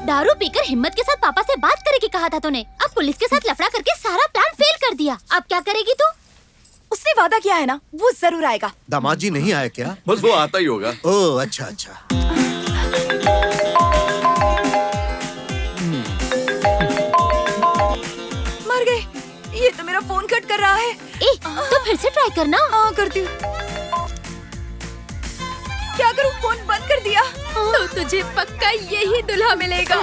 दारू पीकर हिम्मत के साथ पापा से बात करे की कहा था तूने। अब पुलिस के साथ लफड़ा करके सारा प्लान फेल कर दिया। अब क्या करेगी तू? उसने वादा किया है ना, वो जरूर आएगा। दामाद जी नहीं आया क्या? बस वो आता ही होगा। ओह अच्छा अच्छा। मर गए। ये तो मेरा फोन कट कर रहा है। तो फिर से ट्राई करना। हाँ करती हूँ। क्या करूँ, फोन बंद कर दिया। तो तुझे पक्का यही दुल्हा मिलेगा।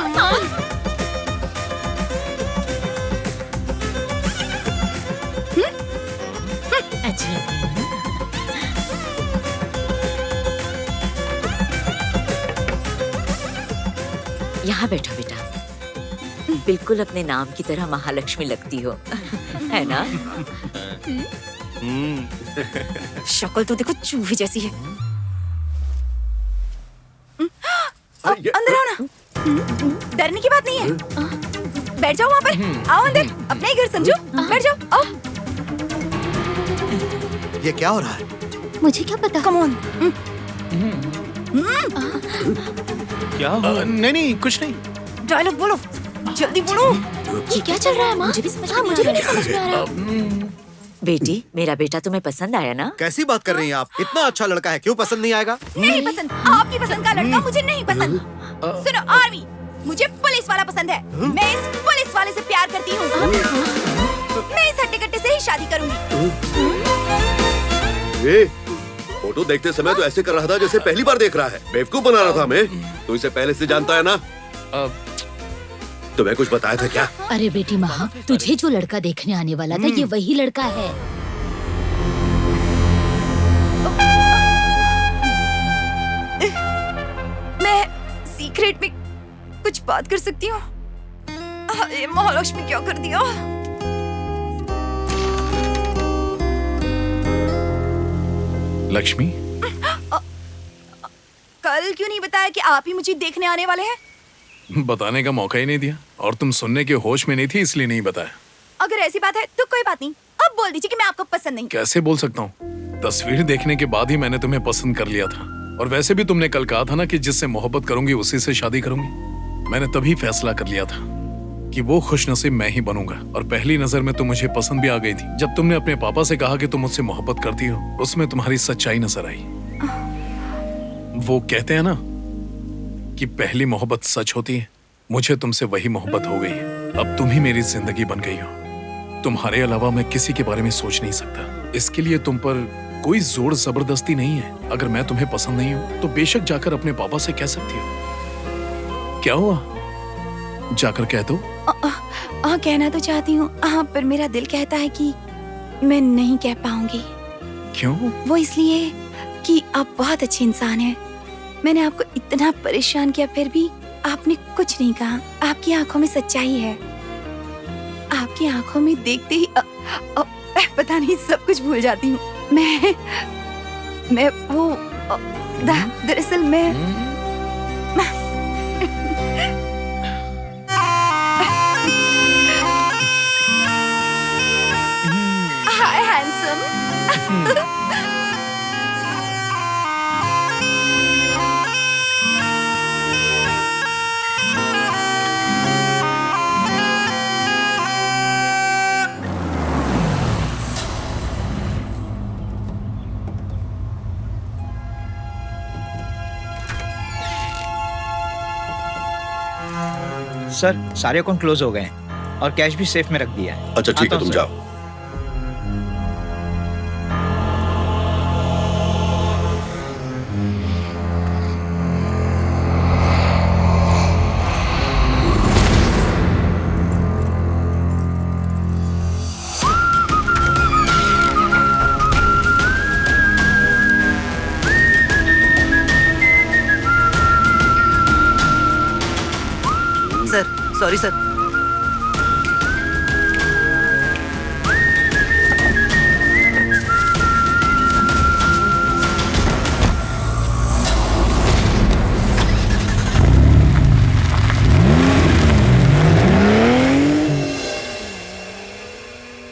अच्छा यहाँ बैठो बेटा। बिल्कुल अपने नाम की तरह महालक्ष्मी लगती हो, है ना? शक्ल तो देखो चूहे जैसी है। अंदर आओ ना। डरने की बात नहीं है। बैठ जाओ वहाँ पर। आओ अंदर, अपना ही घर समझो। बैठ जाओ, आओ। ये क्या हो रहा है? मुझे क्या पता। Come on. क्या हुआ? नहीं कुछ नहीं। डायलॉग बोलो, जल्दी बोलो। ये क्या चल रहा है माँ? मुझे भी समझ में आ रहा है। बेटी, मेरा बेटा तुम्हें पसंद आया ना? कैसी बात कर रही हैं आप? इतना अच्छा लड़का है, क्यों पसंद नहीं आएगा? नहीं पसंद। आपकी पसंद का लड़का मुझे नहीं पसंद। सुनो आर्मी, मुझे पुलिस वाला पसंद है। मैं इस पुलिस वाले से प्यार करती हूँ। मैं इस हट्टे कट्टे से ही शादी करूंगी। ए, फोटो देखते समय तो ऐसे कर रहा था जैसे पहली बार देख रहा है। बेवकूफ बना रहा था मैं। तो इसे पहले से जानता है ना? तुम्हें कुछ बताया था क्या? अरे बेटी महा, तुझे जो लड़का देखने आने वाला था ये वही लड़का है। मैं सीक्रेट में कुछ बात कर सकती हूँ? ये महालक्ष्मी क्या कर दिया? लक्ष्मी, कल क्यों नहीं बताया कि आप ही मुझे देखने आने वाले हैं? बताने का मौका ही नहीं दिया और तुम सुनने के होश में नहीं थी, इसलिए नहीं बताया। अगर ऐसी बात है तो कोई बात नहीं। अब बोल दीजिए कि मैं आपको पसंद नहीं। कैसे बोल सकता हूँ? तस्वीर देखने के बाद ही मैंने तुम्हें पसंद कर लिया था। और वैसे भी तुमने कल कहा था ना कि जिससे मोहब्बत करूंगी उसी से शादी करूंगी। मैंने तभी फैसला कर लिया था कि वो खुशनसीब मैं ही बनूंगा। और पहली नजर में तुम मुझे पसंद भी आ गई थी। जब तुमने अपने पापा से कहा कि तुम मुझसे मोहब्बत करती हो, उसमें तुम्हारी सच्चाई नजर आई। वो कहते हैं ना कि पहली मोहब्बत सच होती है। मुझे तुमसे वही मोहब्बत हो गई है। अब तुम ही मेरी जिंदगी बन गई हो। तुम्हारे अलावा मैं किसी के बारे में सोच नहीं सकता। इसके लिए तुम पर कोई जोर जबरदस्ती नहीं है। अगर मैं तुम्हें पसंद नहीं हूं तो बेशक जाकर अपने पापा से कह सकती हो। क्या हुआ? जाकर कह दो। कहना तो चाहती हूँ, पर मेरा दिल कहता है कि मैं नहीं कह पाऊंगी। क्यों? वो इसलिए कि आप बहुत अच्छे इंसान हैं। मैंने आपको इतना परेशान किया, फिर भी आपने कुछ नहीं कहा। आपकी आंखों में सच्चाई है। आपकी आंखों में देखते ही पता नहीं सब कुछ भूल जाती हूँ। मैं वो दरअसल मैं हाय हैंडसम। सर, सारे अकाउंट क्लोज हो गए हैं और कैश भी सेफ में रख दिया है। अच्छा ठीक है, तुम जाओ। Sir, sorry sir.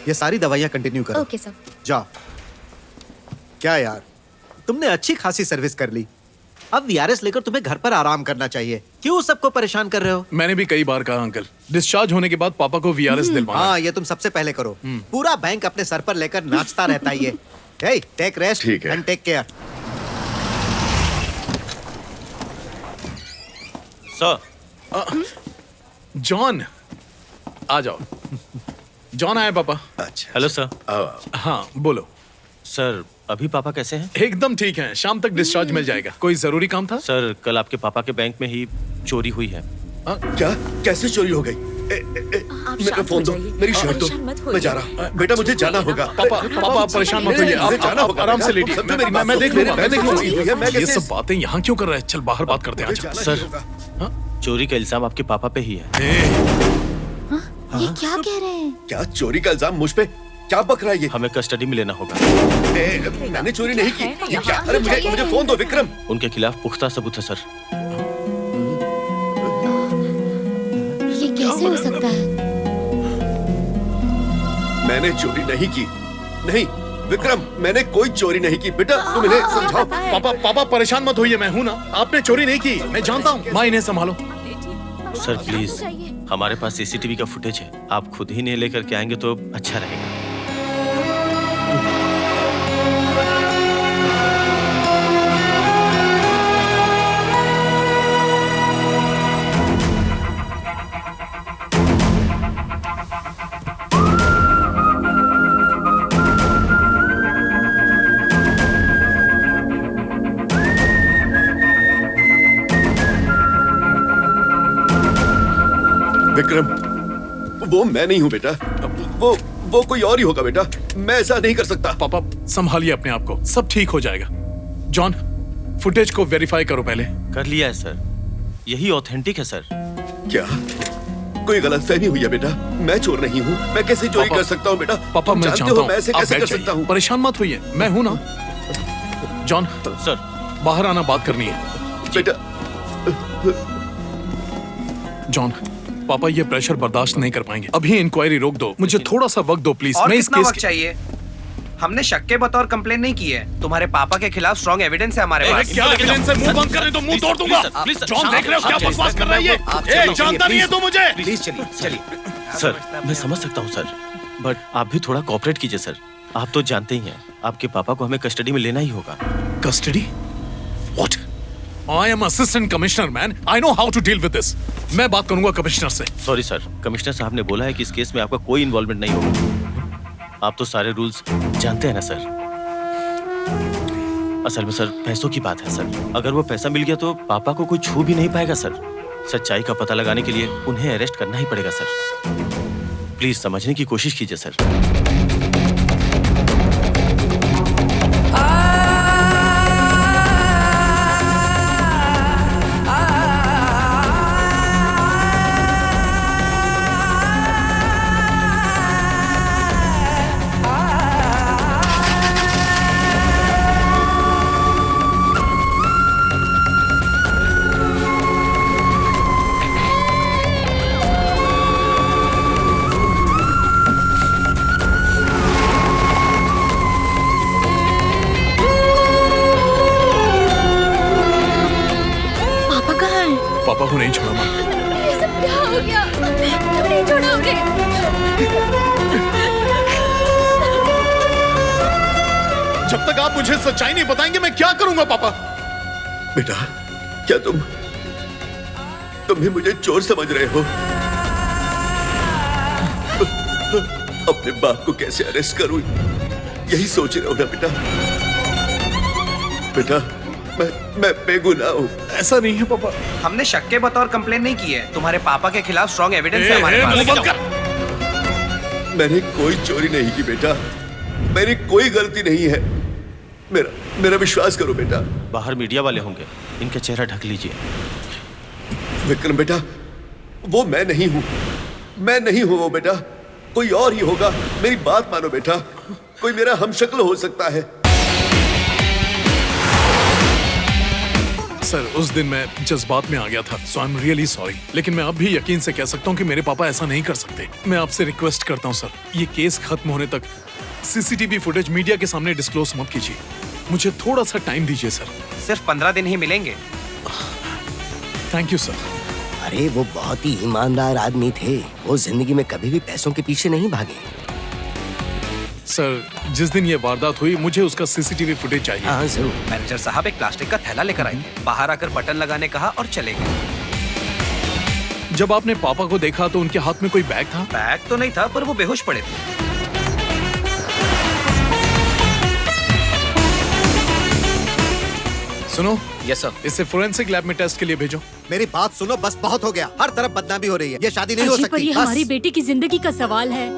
ये सारी दवाइयाँ कंटिन्यू करो। Okay sir. जाओ। क्या यार, तुमने अच्छी खासी सर्विस कर ली। अब वीआरएस लेकर तुम्हें घर पर आराम करना चाहिए। क्यों सबको परेशान कर रहे हो? मैंने भी कई बार कहा अंकल, डिस्चार्ज होने के बाद पापा को वीआरएस दिलवाना है। हाँ, ये तुम सबसे पहले करो। पूरा बैंक अपने सर पर लेकर नाचता रहता है ये। हे, टेक रेस्ट ठीक है। And take care. Sir, John, आ जाओ। जॉन आए पापा। अच्छा हेलो सर। आओ। हाँ बोलो। सर, अभी पापा कैसे हैं? एकदम ठीक है, शाम तक डिस्चार्ज मिल जाएगा। कोई जरूरी काम था? सर, कल आपके पापा के बैंक में ही चोरी हुई है। क्या? कैसे चोरी हो गई? मेरा फोन दो, मेरी शर्ट दो, मैं जा रहा हूँ। बेटा मुझे जाना होगा। पापा आप परेशान मत होइए, आप आराम से लेटिए। मैं देख लूंगा। ये सब बातें यहाँ क्यों कर रहे हैं? चल बाहर बात करते हैं। आजा। सर, चोरी का इल्जाम आपके पापा पे ही है। ये क्या कह रहे हैं? क्या चोरी का इल्जाम मुझ पे? क्या बक रहा है ये? हमें कस्टडी में लेना होगा। मैंने चोरी नहीं की। ये क्या? अरे मुझे फोन दो विक्रम। उनके खिलाफ पुख्ता सबूत है सर। ये कैसे हो सकता है? मैंने चोरी नहीं की। नहीं विक्रम, मैंने कोई चोरी नहीं की। बेटा तुम इन्हें समझाओ। पापा परेशान मत होइए, मैं हूँ ना। आपने चोरी नहीं की, मैं जानता हूँ। माँ इन्हें संभालो। सर प्लीज, हमारे पास सीसीटीवी का फुटेज है। आप खुद ही नहीं लेकर के आएंगे तो अच्छा रहेगा। विक्रम, वो मैं नहीं हूँ बेटा। वो कोई और ही होगा बेटा। मैं ऐसा नहीं कर सकता। पापा संभालिए अपने आप को, सब ठीक हो जाएगा। जॉन, फुटेज को वेरीफाई करो पहले। कर लिया है सर, यही ऑथेंटिक है सर। क्या कोई गलतफहमी हुई है बेटा? मैं चोर नहीं हूँ। मैं कैसे चोरी कर सकता हूँ बेटा? पापा मैं जानते जानता हो हूँ, मैं ऐसे आप कैसे बैठ कर सकता जाइए। हूँ? परेशान मत होइए, मैं हूँ ना। जॉन सर, बाहर आना, बात करनी है। बेटा जॉन, पापा ये प्रेशर बर्दाश्त नहीं कर पाएंगे। अभी इंक्वायरी रोक दो, मुझे थोड़ा सा वक्त दो प्लीज। और मैं इस कितना केस वक्त चाहिए? हमने शक के बतौर कंप्लेन नहीं की है। तुम्हारे पापा के खिलाफ स्ट्रॉन्ग एविडेंस है हमारे पास। क्या एविडेंस है? मुंह बंद करे तो मुंह तोड़ दूंगा। जॉन देख रहे हो क्या बकवास कर रहा है ये? ए, जानता नहीं है तो मुझे। प्लीज चलिए। सर मैं समझ सकता हूँ सर, बट आप भी थोड़ा कोऑपरेट कीजिए सर। आप तो जानते ही हैं, आपके पापा को हमें कस्टडी में लेना ही होगा। Custody? What? I am assistant commissioner, man. I know how to deal with this. मैं बात करूंगा कमिश्नर से। सॉरी सर, कमिश्नर साहब ने बोला है कि इस केस में आपका कोई इन्वॉल्वमेंट नहीं होगा। आप तो सारे रूल्स जानते हैं ना सर। असल में सर पैसों की बात है सर। अगर वो पैसा मिल गया तो पापा को कोई छू भी नहीं पाएगा सर। सच्चाई का पता लगाने के लिए उन्हें अरेस्ट करना ही पड़ेगा सर। प्लीज समझने की कोशिश कीजिए सर। पापा को नहीं छोड़ा। ये सब क्या हो गया? क्यों नहीं छोड़ोगे? जब तक आप मुझे सच्चाई नहीं बताएंगे मैं क्या करूंगा पापा? बेटा, क्या तुम भी मुझे चोर समझ रहे हो? अपने बाप को कैसे अरेस्ट करूं, यही सोच रहे हो ना बेटा? बेटा मैं बेगुनाह हूं। ऐसा नहीं है पापा। हमने शक के बतौर कंप्लेन नहीं की है। तुम्हारे पापा के खिलाफ स्ट्रॉन्ग एविडेंस है हमारे पास। मैंने कोई चोरी नहीं की बेटा। मेरी कोई गलती नहीं है। मेरा विश्वास करो बेटा। बाहर मीडिया वाले होंगे, इनका चेहरा ढक लीजिए। विक्रम बेटा, वो मैं नहीं हूं। मैं नहीं हूं वो बेटा, कोई और ही होगा। मेरी बात मानो बेटा, कोई मेरा हमशक्ल हो सकता है। सर उस दिन मैं जज्बात में आ गया था, सो आई एम रियली सॉरी। लेकिन मैं अब भी यकीन से कह सकता हूँ कि मेरे पापा ऐसा नहीं कर सकते। मैं आपसे रिक्वेस्ट करता हूँ सर, ये केस खत्म होने तक सीसीटीवी फुटेज मीडिया के सामने डिस्क्लोज मत कीजिए। मुझे थोड़ा सा टाइम दीजिए सर। सिर्फ 15 दिन ही मिलेंगे। Thank you sir. अरे वो बहुत ही ईमानदार आदमी थे, वो जिंदगी में कभी भी पैसों के पीछे नहीं भागे। सर, जिस दिन ये वारदात हुई मुझे उसका सीसीटीवी फुटेज चाहिए। हाँ जरूर। मैनेजर साहब एक प्लास्टिक का थैला लेकर आए थे, बाहर आकर बटन लगाने कहा और चले गए। जब आपने पापा को देखा तो उनके हाथ में कोई बैग था? बैग तो नहीं था, पर वो बेहोश पड़े थे। सुनो। Yes sir. इसे फोरेंसिक लैब में टेस्ट के लिए भेजो। मेरी बात सुनो, बस बहुत हो गया। हर तरफ बदनामी हो रही है। ये शादी नहीं हो अजी, पर सकती। ये बस। हमारी बेटी की जिंदगी का सवाल है।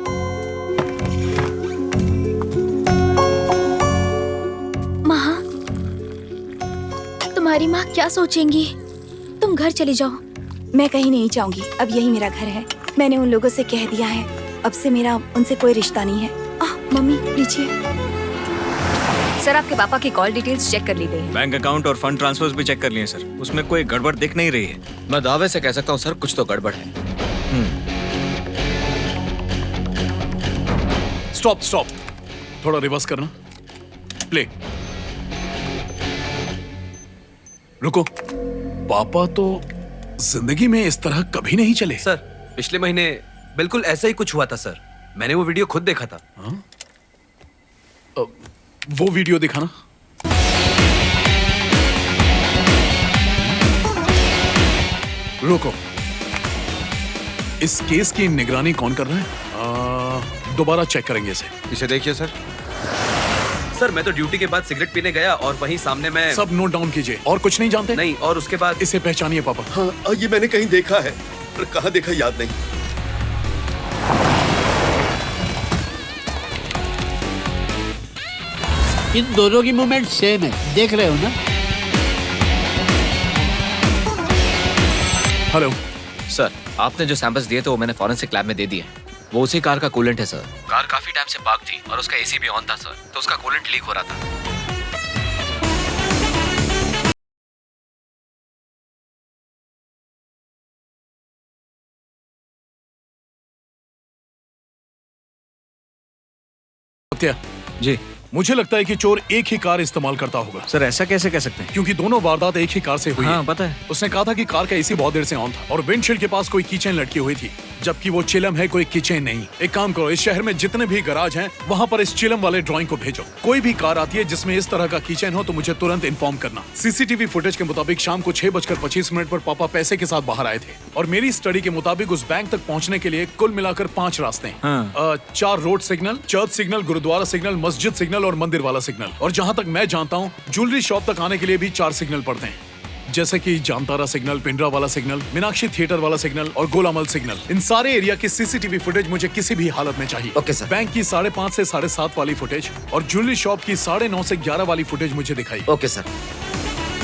माँ, तुम्हारी माँ क्या सोचेंगी? तुम घर चली जाओ। मैं कहीं नहीं जाऊंगी, अब यही मेरा घर है। मैंने उन लोगों से कह दिया है, अब से मेरा उनसे कोई रिश्ता नहीं है। मम्मी लीजिए। सर, आपके पापा की कॉल डिटेल्स चेक कर ली गई है। बैंक अकाउंट और फंड ट्रांसफर्स भी चेक कर लिए सर, उसमें कोई गड़बड़ दिख नहीं रही है। मैं दावे से कह सकता हूँ सर, कुछ तो गड़बड़ है। स्टॉप, थोड़ा रिवर्स करना। प्ले। रुको। पापा तो जिंदगी में इस तरह कभी नहीं चले। सर, पिछले महीने बिल्कुल ऐसा ही कुछ हुआ था सर। मैंने वो वीडियो खुद देखा था। वो वीडियो दिखाना। रुको। इस केस की निगरानी कौन कर रहा है? दोबारा चेक करेंगे इसे देखिए सर। सर, मैं तो ड्यूटी के बाद सिगरेट पीने गया और वहीं सामने मैं सब नोट डाउन कीजिए। और कुछ नहीं जानते? नहीं, और उसके बाद इसे पहचानिए पापा। हाँ, ये मैंने कहीं देखा है, पर कहाँ देखा याद नहीं। इन दोनों की मूवमेंट सेम है, देख रहे हो ना? हेलो सर, आपने जो सैंपल्स दिए थे वो मैंने फॉरेंसिक लैब में दे दिए। वो उसी कार का कूलेंट है सर। कार काफी टाइम से पार्क थी और उसका एसी भी ऑन था सर, तो उसका कूलेंट लीक हो रहा था। जी, मुझे लगता है कि चोर एक ही कार इस्तेमाल करता होगा। सर, ऐसा कैसे कह सकते हैं? क्योंकि दोनों वारदात एक ही कार से हुई। हाँ, पता है। उसने कहा था कि कार का एसी बहुत देर से ऑन था और विंडशील्ड के पास कोई कीचेन लटकी हुई थी, जबकि वो चिलम है, कोई कीचेन नहीं। एक काम करो, इस शहर में जितने भी गराज हैं वहाँ पर इस चिलम वाले ड्राइंग को भेजो। कोई भी कार आती है जिसमें इस तरह का कीचेन हो तो मुझे तुरंत इन्फॉर्म करना। सीसीटीवी फुटेज के मुताबिक शाम को 6:25 पर पापा पैसे के साथ बाहर आए थे और मेरी स्टडी के मुताबिक उस बैंक तक पहुँचने के लिए कुल मिलाकर 5 रास्ते हैं। 4 रोड सिग्नल, चर्च सिग्नल, गुरुद्वारा सिग्नल, मस्जिद सिग्नल और मंदिर वाला सिग्नल। और जहाँ तक मैं जानता हूँ, ज्वेलरी शॉप तक आने के लिए भी 4 सिग्नल पड़ते हैं, जैसे कि जामतारा सिग्नल, पिंडरा वाला सिग्नल, मीनाक्षी थिएटर वाला सिग्नल और गोलामल सिग्नल। इन सारे एरिया की सीसीटीवी फुटेज मुझे किसी भी हालत में चाहिए। Okay sir. बैंक की 5:30 से 7:30 वाली फुटेज और ज्वेलरी शॉप की 9:30 से 11 वाली फुटेज मुझे दिखाई। Okay sir.